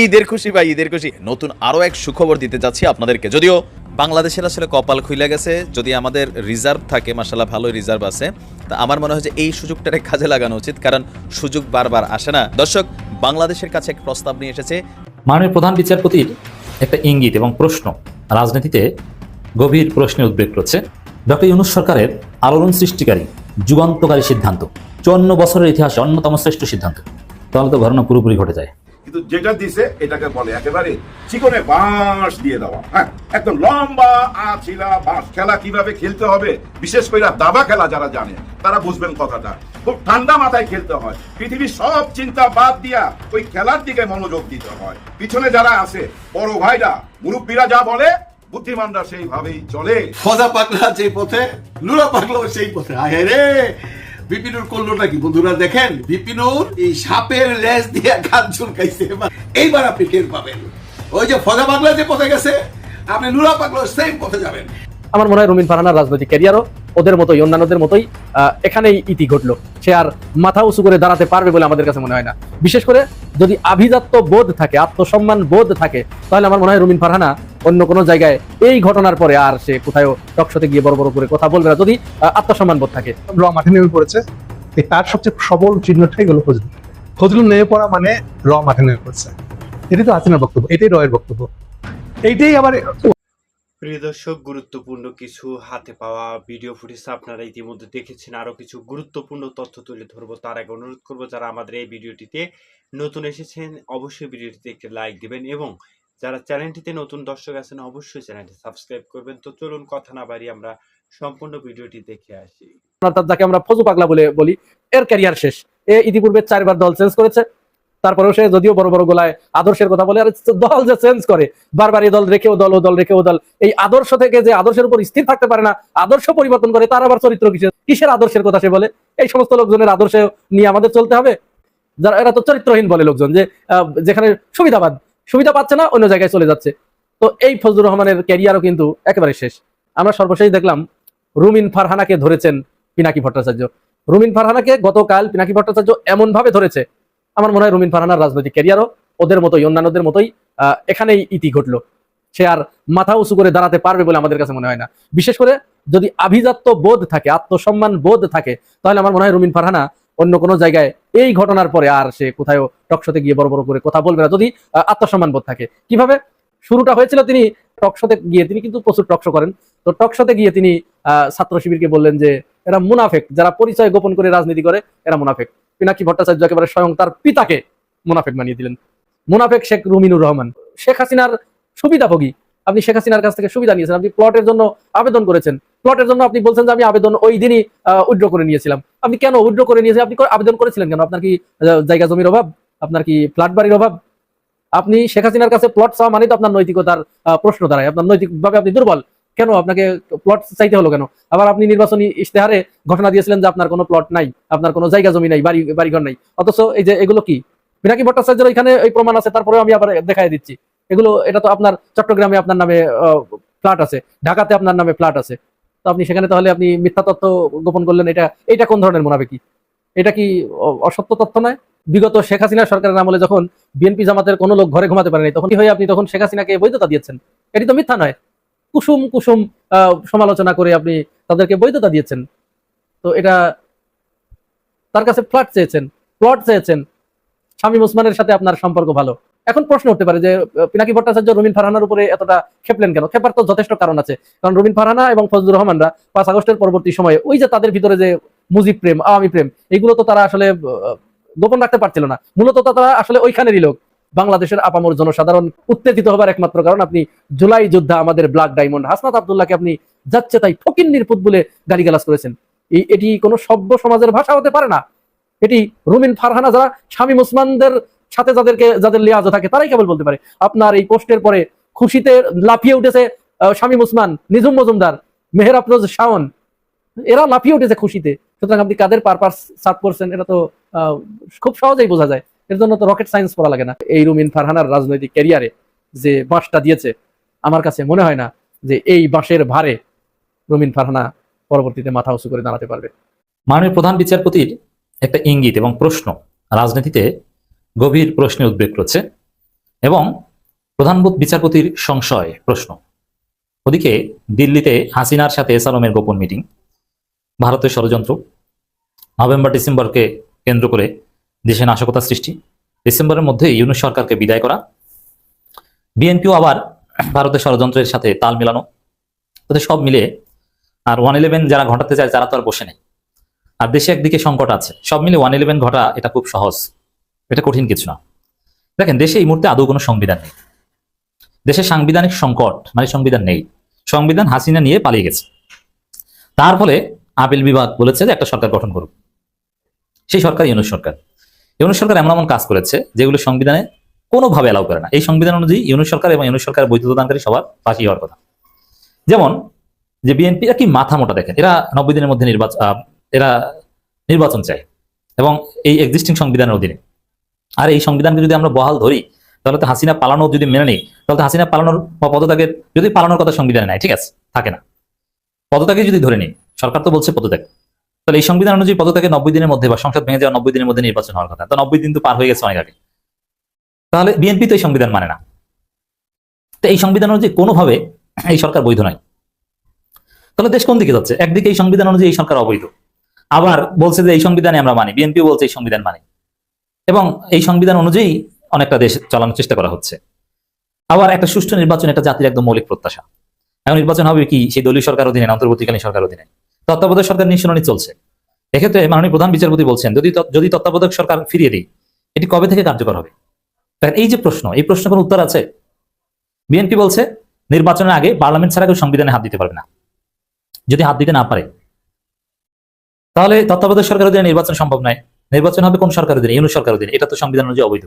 ঈদের খুশি ভাই, ঈদের খুশি। নতুন আরো এক সুখবর দিতে যাচ্ছি আপনাদেরকে। যদিও বাংলাদেশের আসলে কপাল খুইলা গেছে, যদি আমাদের রিজার্ভ থাকে, মাশাআল্লাহ ভালো রিজার্ভ আছে, তা আমার মনে হয় যে এই সুযোগটারে কাজে লাগানো উচিত, কারণ সুযোগ বারবার আসে না। দর্শক, বাংলাদেশের কাছে এক প্রস্তাব নিয়ে এসেছে মাননীয় প্রধান বিচারপতির একটা ইঙ্গিত এবং প্রশ্ন রাজনীতিতে গভীর প্রশ্নে উদ্বেগ করছে। ডক্টর ইউনূস সরকারের আলোড়ন সৃষ্টিকারী যুগান্তকারী সিদ্ধান্ত, 54 বছরের ইতিহাসে অন্যতম শ্রেষ্ঠ সিদ্ধান্ত। তাহলে তো ঘটনা পুরোপুরি ঘটে যায়। কিন্তু যেটা দিছে এটাকে বলে একেবারে চিকনে বাঁশ দিয়ে দেওয়া। হ্যাঁ, একদম লম্বা আছিলা বাঁশ। খেলা কিভাবে খেলতে হবে, বিশেষ করে দাবা খেলা যারা জানে তারা বুঝবেন কথাটা। খুব ঠান্ডা মাথায় খেলতে হয়, পৃথিবীর সব চিন্তা বাদ দিয়া ওই খেলার দিকে মনোযোগ দিতে হয়। পিছনে যারা আছে, বড় ভাইরা মুরব্বীরা যা বলে, বুদ্ধিমানরা সেইভাবেই চলে। ফজা পাগলা যে পথে, লুলা পাগলাও সেই পথে। আয় রে, বিপিনুর করলোটা কি বন্ধুরা দেখেন? বিপিনুর এই সাপের লেজ দিয়ে গাছ ঝুলকাইছে। এইবার আপনি টের পাবেন, ওই যে ফজা পাগলা যে পথে গেছে, আপনি লুলা পাগলা সেই পথে যাবেন। আমার মনে হয় রুমিন ফারহানার রাজনৈতিক ক্যারিয়ারও ওদের মতোই, অন্যান্যদের মতোই এখানেই ইতি ঘটলো। সে আর মাথা উঁচু করে দাঁড়াতে পারবে বলে আমাদের কাছে মনে হয় না। বিশেষ করে যদি আভিজাত্য বোধ থাকে, আত্মসম্মান বোধ থাকে, তাহলে আমার মনে হয় রুমিন ফারহানা অন্য কোনো জায়গায় এই ঘটনার পরে আর সে কোথাও টকশোতে গিয়ে বড় বড় করে কথা বলবে না, যদি আত্মসম্মান বোধ থাকে। র মাঠে নেমে পড়েছে, তার সবচেয়ে সবল চিহ্নটাই হলো ফজলুল। ফজলুল নেমে পড়া মানে র মাঠে নেমে পড়ছে। এটাই তো হাসিনার বক্তব্য, এটাই রয়ের বক্তব্য, এইটাই আবার। প্রিয় দর্শক, গুরুত্বপূর্ণ কিছু হাতে পাওয়া ভিডিও ফুটেজ আপনারা ইতিমধ্যে দেখেছেন। আরো কিছু গুরুত্বপূর্ণ তথ্য তুলে ধরবো। তার আগে অনুরোধ করবো, যারা আমাদের এই ভিডিওটিতে নতুন এসেছেন অবশ্যই ভিডিওটিতে একটি লাইক দিবেন, এবং যারা চ্যানেলটিতে নতুন দর্শক আছেন অবশ্যই চ্যানেলটি সাবস্ক্রাইব করবেন। তো চলুন কথা না বাড়িয়ে আমরা সম্পূর্ণ ভিডিওটি দেখে আসি। যাকে আমরা ফজু পাগলা বলে বলি, এর ক্যারিয়ার শেষ। এ ইতিপূর্বে 4 বার দল চেঞ্জ করেছে, তারপরেও সে যদিও বড় বড় গোলায় আদর্শের কথা বলে, আর দল যে চেঞ্জ করে বারবার, এই দল রেখেও দল, ও দল রেখেও দল, এই আদর্শ থেকে যে আদর্শের উপর স্থির থাকতে পারে না, আদর্শ পরিবর্তন করে, তার আবার চরিত্র কিসের আদর্শের কথা সে বলে। এই সমস্ত লোকজনের আদর্শ নিয়ে আমাদের চলতে হবে? যারা এরা তো চরিত্রহীন বলে লোকজন, যে যেখানে সুবিধা পাচ্ছে না অন্য জায়গায় চলে যাচ্ছে। তো এই ফজলুর রহমানের ক্যারিয়ারও কিন্তু একেবারে শেষ। আমরা সর্বশেষ দেখলাম রুমিন ফারহানাকে ধরেছেন পিনাকি ভট্টাচার্য। রুমিন ফারহানাকে গতকাল পিনাকি ভট্টাচার্য এমন ভাবে ধরেছে, আমার মনে হয় রুমিন ফারহানার রাজনৈতিক ক্যারিয়ারও ওদের মতোই, অন্যান্যদের মতোই এখানেই ইতি ঘটলো। সে আর মাথা উঁচু করে দাঁড়াতে পারবে বলে আমাদের কাছে মনে হয় না। বিশেষ করে যদি আভিজাত্য বোধ থাকে, আত্মসম্মান বোধ থাকে, তাহলে আমার মনে হয় রুমিন ফারহানা অন্য কোনো জায়গায় এই ঘটনার পরে আর সে কোথাও টকশোতে গিয়ে বড় বড় করে কথা বলবে না, যদি আত্মসম্মান বোধ থাকে। কিভাবে শুরুটা হয়েছিল, তিনি টকশোতে গিয়ে, তিনি কিন্তু প্রচুর টকশো করেন, তো টকশোতে গিয়ে তিনি ছাত্র শিবিরকে বললেন যে এরা মুনাফেক, যারা পরিচয় গোপন করে রাজনীতি করে এরা মুনাফেক। পিনাকি ভট্টাচার্য একেবারে স্বয়ং তার পিতাকে মুনাফেক বানিয়ে দিলেন। মুনাফেক শেখ রুমিনুর রহমান, শেখ হাসিনার সুবিধাভোগী। আপনি শেখ হাসিনার কাছ থেকে সুবিধা নিয়েছেন, আপনি প্লটের জন্য আবেদন করেছেন, প্লটের জন্য আপনি বলছেন যে আমি আবেদন ওই দিনই উইথড্র করে নিয়েছিলাম। আপনি কেন উইথড্র করে নিয়েছেন? আপনি আবেদন করেছিলেন কেন? আপনার কি জায়গা জমির অভাব? আপনার কি ফ্ল্যাট বাড়ির অভাব? আপনি শেখ হাসিনার কাছে প্লট চাওয়া মানে তো আপনার নৈতিকতার প্রশ্ন দাঁড়ায়, আপনার নৈতিকভাবে আপনি দুর্বল। কেন আপনাকে প্লট চাইতে হলো কেন? আবার আপনি নির্বাচনী ইশতেহারে ঘোষণা দিয়েছিলেন যে আপনার কোনো প্লট নাই, আপনার কোনো জায়গা জমি নাই, বাড়িঘর নাই, অথচ এই যে এগুলো কি পিনাকি ভট্টাচার্যের এখানে এই প্রমাণ আছে, তারপরে আমি আবার দেখাই দিচ্ছি এগুলো। এটা তো আপনার চট্টগ্রামে আপনার নামে ফ্ল্যাট আছে, ঢাকাতে আপনার নামে ফ্ল্যাট আছে, তো আপনি সেখানে তাহলে আপনি মিথ্যা তথ্য গোপন করলেন। এটা কোন ধরনের মুনাফিকি? এটা কি অসত্য তথ্য নয়? বিগত শেখ হাসিনা সরকারের আমলে যখন বিএনপি জামাতের কোনো লোক ঘরে ঘুমাতে পারেনি, তখন কি হয়ে আপনি তখন শেখ হাসিনাকে বৈধতা দিয়েছেন? এটি তো মিথ্যা নয়। কুসুম কুসুম সমালোচনা করে আপনি তাদেরকে বৈধতা দিয়েছেন। তো এটা তার কাছে ফ্ল্যাট চেয়েছেন, প্লট চেয়েছেন, শামীম ওসমানের সাথে আপনার সম্পর্ক ভালো। এখন প্রশ্ন উঠতে পারে যে পিনাকি ভট্টাচার্য রুমিন ফারহানার উপরে এতটা খেপলেন কেন? খেপার তো যথেষ্ট কারণ আছে। কারণ রুমিন ফারহানা এবং ফজলুর রহমানরা 5 আগস্টের পরবর্তী সময়ে ওই যে তাদের ভিতরে যে মুজিব প্রেম, আওয়ামী প্রেম, এগুলো তো তারা আসলে গোপন রাখতে পারছিল না। মূলত তারা আসলে ওইখানেরই লোক। বাংলাদেশের আপামর জনসাধারণ উত্তেজিত হবার একমাত্র কারণ আপনি জুলাই যোদ্ধা, আমাদের ব্ল্যাক ডায়মন্ড হাসনাত আব্দুল্লাহকে আপনি যাচ্ছে তাই ফকিন্নির পুত বলে গালিগালাজ করেছেন। এটি কোনো সভ্য সমাজের ভাষা হতে পারে না। এটি রুমিন ফারহানা, যারা শামীম ওসমানদের সাথে যাদের লিয়াজ থাকে, তারাই কেবল বলতে পারে। আপনার এই পোস্টের পরে খুশিতে লাফিয়ে উঠেছে শামীম ওসমান, নিঝুম মজুমদার, মেহের আফরোজ শাওন, এরা লাফিয়ে উঠেছে খুশিতে। সুতরাং আপনি কাদের পারপাস সার্ভ করছেন এটা তো খুব সহজেই বোঝা যায়। এর জন্য তো রকেট সায়েন্স পড়া লাগে না। এই রুমিন ফারহানার রাজনৈতিক ক্যারিয়ারে যে বাঁশটা দিয়েছে, আমার কাছে মনে হয় না যে এই বাঁশের ভারে রুমিন ফারহানা পরবর্তীতে মাথা উঁচু করে দাঁড়াতে পারবে। মাননীয় প্রধান বিচারপতির একটা ইঙ্গিত এবং প্রশ্ন রাজনীতিতে গভীর প্রশ্নে উদ্বেগ করছে। এবং প্রধান বিচারপতির সংশয় প্রশ্ন। ওদিকে দিল্লিতে হাসিনার সাথে এস আলমের গোপন মিটিং, ভারতের ষড়যন্ত্র, নভেম্বর ডিসেম্বরকে কেন্দ্র করে দেশে নাশকতা সৃষ্টি, ডিসেম্বরের মধ্যে ইউনূস সরকারকে বিদায় করা, বিএনপিও আবার ভারতের ষড়যন্ত্রের সাথে তাল মেলানো, তাদের সব মিলে আর 111 যারা ঘটাতে চায় তারা তো আর বসে নেই। আর দেশে একদিকে সংকট আছে, সব মিলে 111 ঘটা এটা খুব সহজ, এটা কঠিন কিছু না। দেখেন, দেশে এই মুহূর্তে আদৌ কোনো সংবিধান নেই, দেশে সাংবিধানিক সংকট, মানে সংবিধান নেই, সংবিধান হাসিনা নিয়ে পালিয়ে গেছে। তার ফলে আপিল বিভাগ বলেছে যে একটা সরকার গঠন করুক, সেই সরকার ইউনূস সরকার। ইউনূস সরকার এমন এমন কাজ করেছে যেগুলো সংবিধানে কোনোভাবে অ্যালাউ করে না। এই সংবিধান অনুযায়ী ইউনূস সরকার এবং ইউনূস সরকারের বৈধতাদানকারী সবার ফাঁসি হওয়ার কথা। যেমন যে বিএনপি কি মাথা মোটা, দেখেন এরা 90 দিনের মধ্যে নির্বাচন চায় এবং এই এক্সিস্টিং সংবিধানের অধীনে। আর এই সংবিধানকে যদি আমরা বহাল ধরি তাহলে তো হাসিনা পালানো যদি মেনে নিই, তাহলে তো হাসিনা পালানোর বা পদত্যাগের যদি পালানোর কথা সংবিধানে নাই, ঠিক আছে, থাকে না, পদত্যাগে যদি ধরে নিই, সরকার তো বলছে পদত্যাগ, তাহলে এই সংবিধান অনুযায়ী পদত্যাগে 90 দিনের মধ্যে বা সংসদ ভেঙে যাওয়া 90 দিনের মধ্যে নির্বাচন হওয়ার কথা। তো 90 দিন তো পার হয়ে গেছে অনেক আগে, তাহলে বিএনপি তো এই সংবিধান মানে না। তো এই সংবিধান অনুযায়ী কোনোভাবে এই সরকার বৈধ নয়। তাহলে দেশ কোন দিকে যাচ্ছে? একদিকে এই সংবিধান অনুযায়ী এই সরকার অবৈধ, আবার বলছে যে এই সংবিধানে আমরা মানি, বিএনপি বলছে এই সংবিধান মানি, এবং এই সংবিধান অনুযায়ী অনেকটা দেশ চালানোর চেষ্টা করা হচ্ছে। আবার একটা সুষ্ঠু নির্বাচন এটা জাতির একদম মৌলিক প্রত্যাশা। এখন নির্বাচন হবে কি সেই দলীয় সরকার অধীনে, অন্তর্বর্তীকালীন সরকার অধীনে, তত্ত্বাবধায়ক সরকার নিঃসরণী চলছে। এক্ষেত্রে মাননীয় প্রধান বিচারপতি বলছেন যদি তত্ত্বাবধায়ক সরকার ফিরিয়ে দিই, এটি কবে থেকে কার্যকর হবে? এই যে প্রশ্ন, এই প্রশ্ন কোনো উত্তর আছে? বিএনপি বলছে নির্বাচনের আগে পার্লামেন্ট ছাড়া কেউ সংবিধানে হাত দিতে পারবে না। যদি হাত দিতে না পারে তাহলে তত্ত্বাবধায়ক সরকার অধীনে নির্বাচন সম্ভব নয়। নির্বাচন হবে কোন সরকার অধীনে? ইউনূস সরকার অধীনে। এটা তো সংবিধান অনুযায়ী অবৈধ।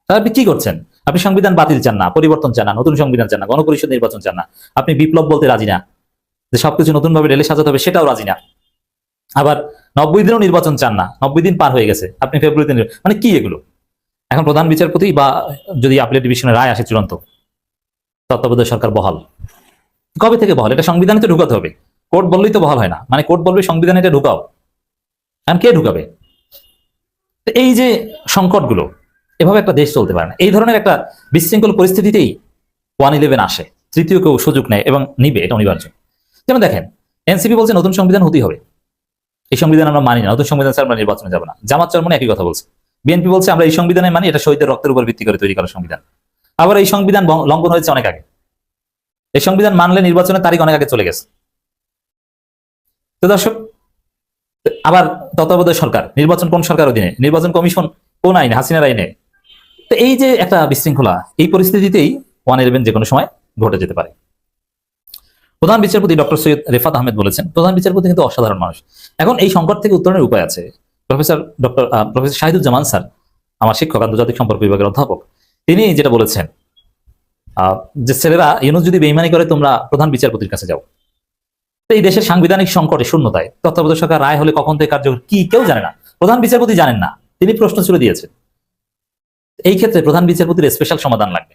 তাহলে আপনি কি করছেন? আপনি সংবিধান বাতিল চান না, পরিবর্তন চান না, নতুন সংবিধান চান না, গণপরিষদ নির্বাচন চান না, আপনি বিপ্লব বলতে রাজি না, যে সবকিছু নতুন ভাবে ঢেলে সাজাতে হবে সেটাও রাজি না, আবার 90 দিনও নির্বাচন চান না, 90 দিন পার হয়ে গেছে, আপনি ফেব্রুয়ারিতে মানে কি এগুলো? এখন প্রধান বিচারপতি বা যদি আপিলেট ডিভিশনের রায় আসে চূড়ান্ত, তত্ত্বাবধায়ক সরকার বহাল, কবে থেকে বহাল? এটা সংবিধানে তো ঢুকাতে হবে, কোর্ট বললেই তো বহাল হয় না, মানে কোর্ট বলবে সংবিধানে এটা ঢুকাও, এখন কে ঢুকাবে? এই যে সংকটগুলো, এভাবে একটা দেশ চলতে পারে না। এই ধরনের একটা বিশৃঙ্খল পরিস্থিতিতেই 111 আসে, তৃতীয় কেউ সুযোগ নেয় এবং নিবে, এটা অনিবার্য। যেমন দেখেন, এনসিপি বলছে নতুন সংবিধান হতেই হবে, এই সংবিধান আমরা মানি না, নতুন সংবিধান ছাড়া আমরা নির্বাচনে যাবো না। জামাত চরমনে একই কথা বলছে। বিএনপি বলছে আমরা এই সংবিধানে মানি, এটা শহীদের রক্তের উপর ভিত্তি করে তৈরি করা সংবিধান। আবার এই সংবিধান লঙ্ঘন হয়েছে অনেক আগে, এই সংবিধান মানলে নির্বাচনের তারিখ অনেক আগে চলে গেছে। তো দর্শক, আবার তত্ত্বাবধায়ক সরকার, নির্বাচন কোন সরকার অধীনে? নির্বাচন কমিশন কোন আইনে? হাসিনার আইনে। তো এই যে একটা বিশৃঙ্খলা, এই পরিস্থিতিতেই 111 যে কোনো সময় ঘটে যেতে পারে। প্রধান বিচারপতি ডক্টর সৈয়দ রেফাত আহমেদ বলেছেন, প্রধান বিচারপতি কিন্তু অসাধারণ মানুষ। এখন এই সংকট থেকে উত্তরণের উপায় আছে। প্রফেসর শাহিদুজ্জামান স্যার, আমার শিক্ষক, আন্তর্জাতিক সম্পর্ক বিভাগের অধ্যাপক, তিনি যেটা বলেছেন যে ছেলেরা ইউনূস যদি বেইমানি করে তোমরা প্রধান বিচারপতির কাছে যাও। তো এই দেশের সাংবিধানিক সংকটে শূন্যতায় তত্ত্বাবধায়ক সরকার রায় হলে কখন থেকে কার্যকর কি কেউ জানে না, প্রধান বিচারপতি জানেন না, তিনি প্রশ্ন ছুড়ে দিয়েছেন। এই ক্ষেত্রে প্রধান বিচারপতির স্পেশাল সমাধান লাগবে।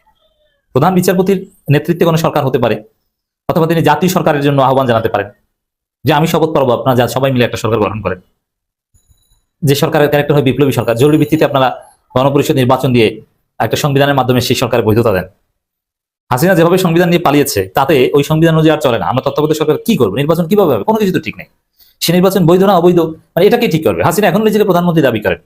প্রধান বিচারপতির নেতৃত্বে কোনো সরকার হতে পারে, অথবা তিনি জাতীয় সরকারের জন্য আহ্বান জানাতে পারেন যে আমি শপথ করবো আপনারা যা সবাই মিলে একটা সরকার গঠন করেন, যে সরকারের ক্যারেক্টার হয় বিপ্লবী সরকার। জরুরি ভিত্তিতে আপনারা গণপরিষদ নির্বাচন দিয়ে একটা সংবিধানের মাধ্যমে সেই সরকারের বৈধতা দেন। হাসিনা যেভাবে সংবিধান নিয়ে পালিয়েছে তাতে ওই সংবিধান অনুযায়ী আর চলে না। আমরা তত্ত্বাবধায়ক সরকার কি করবো? নির্বাচন কিভাবে হবে? কোনো কিছু তো ঠিক নেই। সে নির্বাচন বৈধ না অবৈধ, মানে এটা কি ঠিক করবে? হাসিনা এখন নিজেকে প্রধানমন্ত্রী দাবি করেন,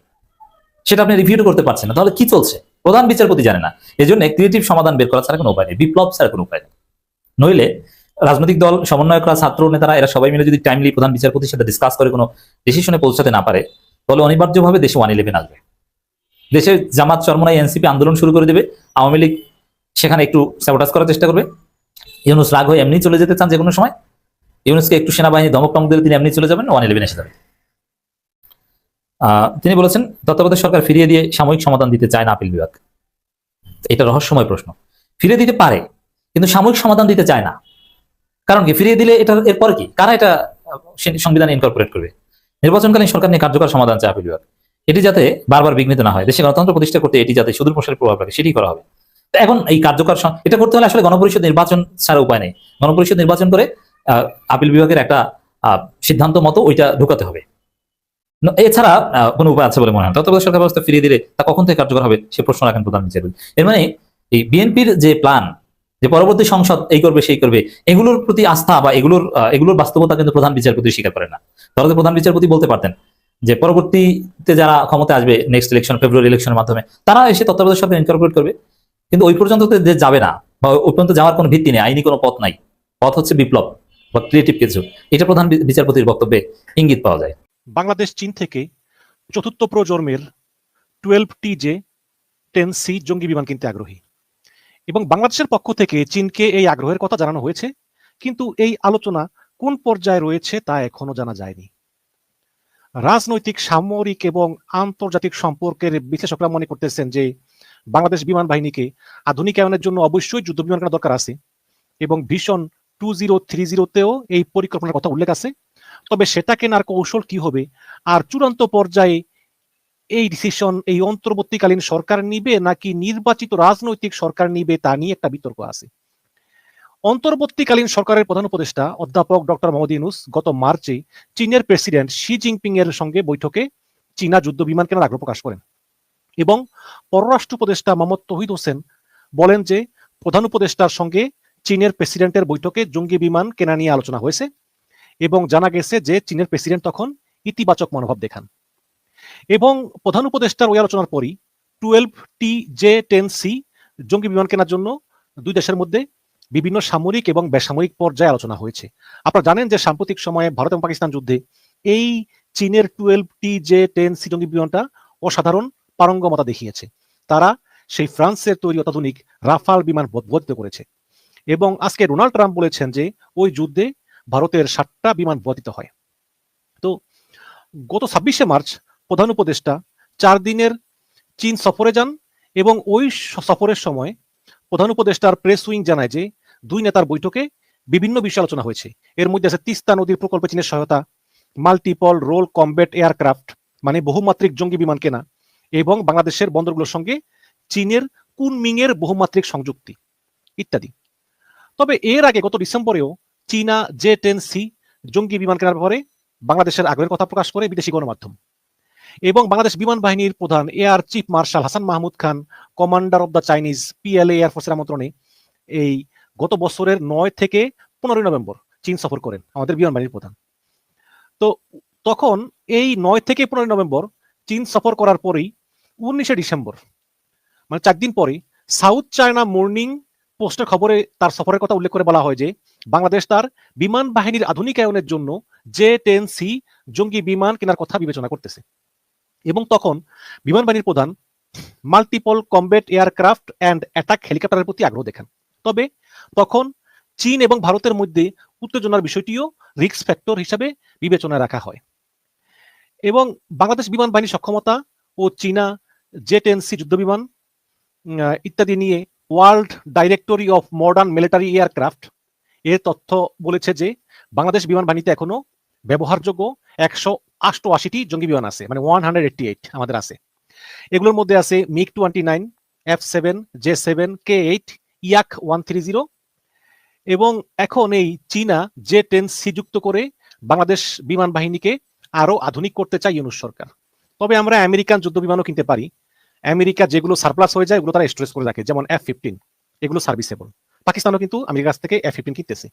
সেটা আপনি রিভিউ করতে পারছেন না, তাহলে কি চলছে? প্রধান বিচারপতি জানে না। এই জন্য ক্রিয়েটিভ সমাধান বের করা ছাড়া কোনো উপায় নেই, বিপ্লব ছাড়া কোনো উপায় নেই। নইলে রাজনৈতিক দল, সমন্বয়করা, ছাত্র নেতারা, এরা সবাই মিলে যদি টাইমলি প্রধান বিচারপতির সাথে ডিসকাস করে কোনো ডিসিশনে পৌঁছাতে না পারে, তাহলে অনিবার্যভাবে দেশে 111 আসবে। দেশে জামাত চরমনাই এনসিপি আন্দোলন শুরু করে দেবে, আওয়ামী লীগ সেখানে একটু স্যাবোটাজ করার চেষ্টা করবে। ইউনূস রাগ হয়ে এমনি চলে যেতে চান যে কোনো সময়, ইউনূসকে একটু সেনাবাহিনী ধমক টমক দিলে তিনি এমনি চলে যাবেন, 111 এসে যাবে। তিনি বলেছেন তত্ত্বাবধায়ক সরকার ফিরিয়ে দিয়ে সাময়িক সমাধান দিতে চায় না আপিল বিভাগ। এটা রহস্যময় প্রশ্ন। ফিরিয়ে দিতে পারে কিন্তু সাময়িক সমাধান দিতে চায় না, কারণ কি? ফিরিয়ে দিলে এটা এরপর কি? কারা এটা সংবিধানে ইনকর্পোরেট করবে? নির্বাচনকালীন সরকার নিয়ে কার্যকর সমাধান চায় আপিল বিভাগ। এটি যাতে বারবার বিঘ্নিত না হয়, দেশে গণতন্ত্র প্রতিষ্ঠা করতে এটি যাতে সুদূর প্রসারের প্রভাব রাখে, সেটি করা হবে। এখন এই কার্যকর এটা করতে হলে আসলে গণপরিষদ নির্বাচন ছাড়া উপায় নেই। গণপরিষদ নির্বাচন করে আপিল বিভাগের একটা সিদ্ধান্ত মতো ওইটা ঢুকাতে হবে। এছাড়া কোনো উপায় আছে বলে মনে হয় না। তত্ত্বাবধায়ক সরকার ব্যবস্থা ফিরিয়ে দিলে তা কখন থেকে কার্যকর হবে সে প্রশ্ন রাখেন প্রধান বিচারপতি। এর মানে এই বিএনপির যে প্ল্যান, যে পরবর্তী সংসদ এই করবে সেই করবে, এগুলোর প্রতি আস্থা বা এগুলোর বাস্তবতা কিন্তু প্রধান বিচারপতি স্বীকার করেন না। তাহলে প্রধান বিচারপতি বলতে পারতেন যে পরবর্তীতে যারা ক্ষমতা আসবে নেক্সট ইলেকশন, ফেব্রুয়ারি ইলেকশনের মাধ্যমে, তারা এসে তত্ত্বাবধায়ক সরকার ইনকর্পোরেট করবে, কিন্তু ওই পর্যন্ত তো যে যাবে না বা ওই পর্যন্ত যাওয়ার কোনো ভিত্তি নেই, আইনি কোনো পথ নাই, পথ হচ্ছে বিপ্লব বা ক্রিয়েটিভ কিছু। এটা প্রধান বিচারপতির বক্তব্যে ইঙ্গিত পাওয়া যায়। বাংলাদেশ চীন থেকে চতুর্থ প্রজন্মের 12TJ-10C জঙ্গি বিমান কিনতে আগ্রহী, এবং বাংলাদেশের পক্ষ থেকে চীনকে এই আগ্রহের কথা জানানো হয়েছে, কিন্তু এই আলোচনা কোন পর্যায়ে রয়েছে তা এখনো জানা যায়নি। রাজনৈতিক, সামরিক এবং আন্তর্জাতিক সম্পর্কের বিশ্লেষকরা মনে করতেছেন যে বাংলাদেশ বিমান বাহিনীকে আধুনিকায়নের জন্য অবশ্যই যুদ্ধ বিমান কেনার দরকার আছে, এবং ভিশন 2030-তেও এই পরিকল্পনার কথা উল্লেখ আছে। তবে সেটা কেনার কৌশল কি হবে আর চূড়ান্ত পর্যায়ে এই ডিসিশন এই অন্তর্বর্তীকালীন সরকার নিবে নাকি নির্বাচিত রাজনৈতিক সরকার নিবে তা নিয়ে একটা বিতর্ক আছে। অন্তর্বর্তীকালীন সরকারের প্রধান উপদেষ্টা অধ্যাপক ডক্টর মোহাম্মদ ইউনূস গত মার্চে চীনের প্রেসিডেন্ট শি জিনপিং এর সঙ্গে বৈঠকে চীনা যুদ্ধ বিমান কেনার আগ্রহ প্রকাশ করেন, এবং পররাষ্ট্র উপদেষ্টা মোহাম্মদ তৌহিদ হোসেন বলেন যে প্রধান উপদেষ্টার সঙ্গে চীনের প্রেসিডেন্টের বৈঠকে জঙ্গি বিমান কেনা নিয়ে আলোচনা হয়েছে, এবং জানা গেছে যে চীনের প্রেসিডেন্ট তখন ইতিবাচক মনোভাব দেখান। এবং প্রধান উপদেষ্টার ওই আলোচনার পরই 12TJ-10C জঙ্গি বিমান কেনার জন্য দুই দেশের মধ্যে বিভিন্ন সামরিক এবং বেসামরিক পর্যায়ে আলোচনা হয়েছে। আপনারা জানেন যে সাম্প্রতিক সময়ে ভারত এবং পাকিস্তান যুদ্ধে এই চীনের 12TJ-10C জঙ্গি বিমানটা অসাধারণ পারঙ্গমতা দেখিয়েছে। তারা সেই ফ্রান্সের তৈরি অত্যাধুনিক রাফাল বিমান বর্ধিত করেছে, এবং আজকে ডোনাল্ড ট্রাম্প বলেছেন যে ওই যুদ্ধে ভারতের 7টা বিমান বর্ধিত হয়। তো গত 26শে মার্চ প্রধান উপদেষ্টা 4 দিনের চীন সফরে যান, এবং ওই সফরের সময় প্রধান উপদেষ্টার প্রেস উইং জানায় যে দুই নেতার বৈঠকে বিভিন্ন বিষয় আলোচনা হয়েছে। এর মধ্যে আছে তিস্তা নদীর প্রকল্পে চীনের সহায়তা, মাল্টিপল রোল কমব্যাট এয়ারক্রাফট মানে বহুমাত্রিক জঙ্গি বিমান কেনা, এবং বাংলাদেশের বন্দরগুলোর সঙ্গে চীনের কুনমিং এর বহুমাত্রিক সংযুক্তি ইত্যাদি। তবে এর আগে গত ডিসেম্বরেও চীনা J-10C জঙ্গি বিমান কেনার ব্যাপারে বাংলাদেশের আগ্রহের কথা প্রকাশ করে বিদেশি গণমাধ্যম, এবং বাংলাদেশ বিমান বাহিনীর প্রধান air chief marshal Hasan Mahmud Khan, commander of the Chinese PLA এয়ারফোর্সের আমন্ত্রণে এই গত বছরের 9 থেকে 15 নভেম্বর চীন সফর করেন আমাদের বিমান বাহিনীর প্রধান। তো তখন এই 9 থেকে 15 নভেম্বর চীন সফর করার পরেই 19শে ডিসেম্বর মানে 4 দিন পরে সাউথ চায়না মর্নিং পোস্টের খবরে তার সফরের কথা উল্লেখ করে বলা হয় যে বাংলাদেশ তার বিমান বাহিনীর আধুনিকায়নের জন্য J-10C জঙ্গি বিমান কেনার কথা বিবেচনা করতেছে, এবং তখন বিমান বাহিনীর প্রধান multiple combat aircraft and attack হেলিকপ্টারের প্রতি আগ্রহ দেখান। তবে তখন চীন এবং ভারতের মধ্যে উত্তেজনার বিষয়টিও রিস্ক ফ্যাক্টর হিসাবে বিবেচনায় রাখা হয়, এবং বাংলাদেশ বিমান বাহিনীর সক্ষমতা ও চীনা J-10C যুদ্ধ বিমান ইত্যাদি নিয়ে world directory of modern military aircraft এর তথ্য বলেছে যে বাংলাদেশ বিমান বাহিনীতে এখনো ব্যবহারযোগ্য 188টি জঙ্গি বিমান আছে, মানে 188 আমাদের আছে। এগুলোর মধ্যে আছে MiG-29, F-7, J-7, K-8, Yak-130, এবং এখন এই চীনা J-10C যুক্ত করে বাংলাদেশ বিমান বাহিনীকে আরো আধুনিক করতে চায় ইউনূস সরকার। তবে আমরা আমেরিকান যুদ্ধ বিমানও কিনতে পারি। আমেরিকা যেগুলো সারপ্লাস হয়ে যায় ওগুলো তারা স্টোরেজ করে রাখে, যেমন F-15, এগুলো সার্ভিসেবল। পাকিস্তানও কিন্তু আমেরিকার কাছ থেকে F-15 কিনতেছে,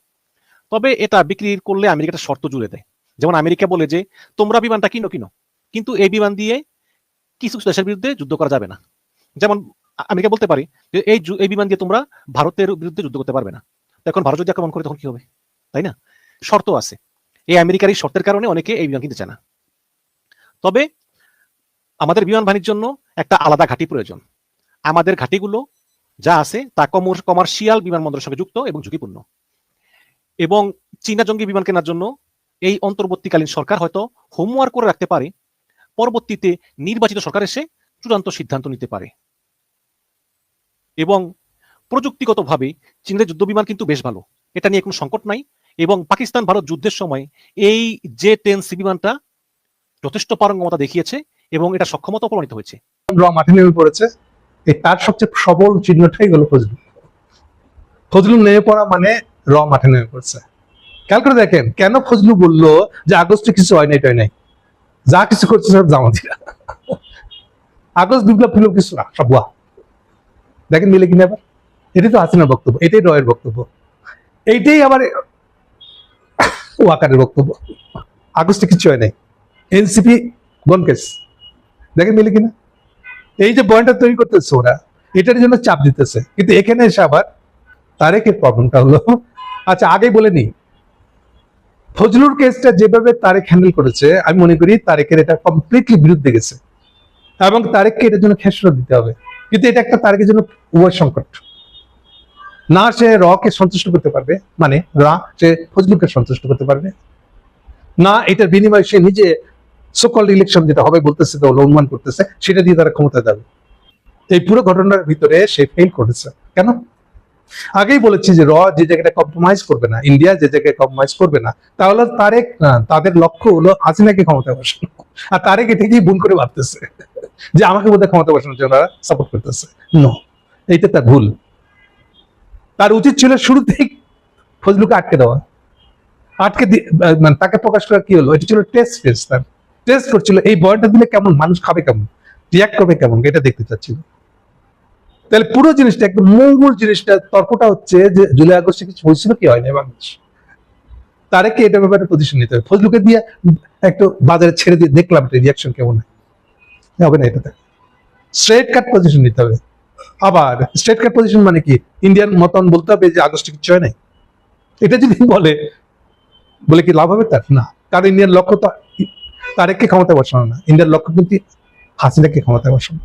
তবে এটা বিক্রি করলে আমেরিকাটা শর্ত জুড়ে দেয়। যেমন আমেরিকা বলে যে তোমরা বিমানটা কিনো, কিন্তু এই বিমান দিয়ে কিছু দেশের বিরুদ্ধে যুদ্ধ করা যাবে না। যেমন আমেরিকা বলতে পারে যে এই বিমান দিয়ে তোমরা ভারতের বিরুদ্ধে যুদ্ধ করতে পারবে না। এখন ভারত যদি আক্রমণ করে তখন কি হবে, তাই না? শর্ত আছে। এই আমেরিকার এই শর্তের কারণে অনেকে এই বিমান কিনতে চায় না। তবে আমাদের বিমান বাহিনীর জন্য একটা আলাদা ঘাঁটি প্রয়োজন। আমাদের ঘাঁটিগুলো যা আছে তা কমার্শিয়াল বিমানবন্দরের সঙ্গে যুক্ত এবং ঝুঁকিপূর্ণ, এবং চীনা জঙ্গি বিমান কেনার জন্য এই অন্তর্বর্তীকালীন সরকার হয়তো হোমওয়ার্ক করে রাখতে পারে, পরবর্তীতে নির্বাচিত সরকার এসে চূড়ান্ত সিদ্ধান্ত নিতে পারে। এবং প্রযুক্তিগতভাবে চীনের যুদ্ধ বিমান কিন্তু বেশ ভালো, এটা নিয়ে কোনো সংকট নাই, এবং পাকিস্তান ভারত যুদ্ধের সময় এই J-10C বিমানটা যথেষ্ট পারঙ্গমতা দেখিয়েছে এবং এটা সক্ষমতা প্রমাণিত হয়েছে। র মাঠে নেমে পড়েছে, তার সবচেয়ে সবল চিহ্নটাই হলো ফজলুল। ফজলুল নেমে পড়া মানে র মাঠে নেমে পড়ছে। খেয়াল করে দেখেন কেন ফজলু বললো যে আগস্টে কিছু হয় নাই, যা কিছু করছে সব জামাতিরা। আগস্ট বিপ্লব ফিপ্লব কিছু না, সব ভুয়া। দেখেন মিলে কিনা আবার, এটাই তো হাসিনার বক্তব্য, এটাই রয়ের বক্তব্য, এইটাই আবার ওয়াকারের বক্তব্য। আগস্টে কিছু হয় নাই, এনসিপি গনকেস। দেখেন মিলে কিনা, এই যে পয়েন্টটা তৈরি করতেছে ওরা, এটার জন্য চাপ দিতেছে। কিন্তু এখানে এসে আবার তারেকের প্রবলেমটা হলো, আচ্ছা আগেই বলে নি, ফজলুর কেসটা যেভাবে তারেক হ্যান্ডেল করেছে, আমি মনে করি তারেকের এটা কমপ্লিটলি বিরুদ্ধে গেছে, এবং তারেককে এটার জন্য খেসরত দিতে হবে। কিন্তু এটা একটা তারেকের জন্য উভয় সংকট। না সে রকে সন্তুষ্ট করতে পারবে, মানে সে ফজলুকে সন্তুষ্ট করতে পারবে না, এটার বিনিময়ে সে নিজে সকল ইলেকশন যেটা হবে বলতেছে, তো অনুমান করতেছে, সেটা দিয়ে তারা ক্ষমতা যাবে। এই পুরো ঘটনার ভিতরে সে ফেল করেছে। কেন? আগেই বলেছি যে যে জায়গাটা কম্প্রোমাইজ করবে না, ইন্ডিয়া যে জায়গায় কম্প্রোমাইজ করবে না, তাহলে তারেক তাদের লক্ষ্য হলো হাসিনাকে ক্ষমতায় বসানো। আর তারেক এটাকেই ভুল করে ভাবতেছে যে আমাকে বোধহয় ক্ষমতা বসানোর জন্য সাপোর্ট করতেছে। নো, এইটা তার ভুল। তার উচিত ছিল শুরুতেই ফজলুকে আটকে দেওয়া, মানে তাকে প্রকাশ করা। কি হলো, এটা ছিল টেস্ট ফেজ। তার টেস্ট করছিল এই বয়টা দিলে কেমন মানুষ খাবে, কেমন রিয়াক্ট করবে, কেমন, এটা দেখতে চাচ্ছিল। তাহলে পুরো জিনিসটা একদম মঙ্গল জিনিসটা, তর্কটা হচ্ছে যে জুলাই আগস্টে কিছু হয়েছিল কি হয় না বাংলাদেশ। তারেকে এটা ব্যাপারে পজিশন নিতে হবে। ফজলুকে দিয়ে একটু বাজারে ছেড়ে দিয়ে দেখলাম এটা রিয়াকশন কেমন হবে না, এটাতে স্ট্রেট কাট পজিশন নিতে হবে। আবার স্ট্রেট কাট পজিশন মানে কি, ইন্ডিয়ান মতন বলতে হবে যে আগস্টে কিছু হয় নাই। এটা যদি বলে কি লাভ হবে তার? না, কারণ ইন্ডিয়ান লক্ষ্য তো তারেককে ক্ষমতায় বসানো না, ইন্ডিয়ার লক্ষ্য কিন্তু হাসিনাকে ক্ষমতায় বসানো।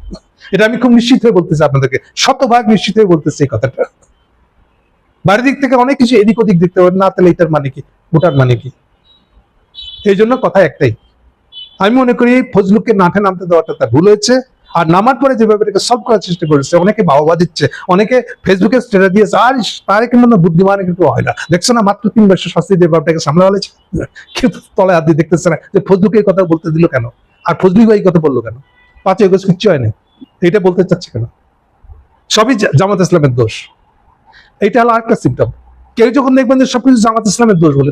এটা আমি খুব নিশ্চিত হয়ে বলতেছি আপনাদেরকে, শতভাগ নিশ্চিত হয়ে বলতেছি এই কথাটা। বাড়ির দিক থেকে অনেক কিছু এদিক ওদিক দেখতে পারেন না, তাহলে এটার মানে কি, ওটার মানে কি। এই জন্য কথা একটাই, আমি মনে করি ফজলুকে মাঠে নামতে দেওয়াটা তার ভুল হয়েছে। আর নামার পরে যে ব্যাপারটাকে সলভ করার চেষ্টা করেছে, অনেকে বাহবা দিচ্ছে, অনেকে ফেসবুকে স্ট্যাটাস দিয়েছে, আর তারেক মনে বুদ্ধিমান কিন্তু হয় না, দেখছো না মাত্র 3 বছর শাস্তি দিয়ে ব্যাপারটাকে সামলা হয়েছে। কেউ তলে হাত দিয়ে দেখতেছে না যে ফজলুকে এই কথা বলতে দিল কেন, আর ফজলু এই কথা বললো কেন, 5 আগস্ট কিচ্ছু হয় না, এটা বলতে চাচ্ছে কেন? সবই জামাত ইসলামের দোষ। এইটা হলো আরেকটা সিম্পটম। কেউ যখন দেখবেন যে সবকিছু জামাত ইসলামের দোষ বলে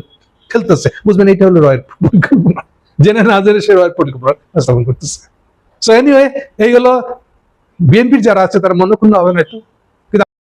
খেলতেছে, বুঝবেন এটা হলো রয়ের পরিকল্পনা, জেনে না জেনে সে রয়ের পরিকল্পনা স্থাপন করতেছে। সো এনিওয়ে, এই হলো বিএনপির যারা আছে তারা মনক্ষুণ্ণ হবে না একটু।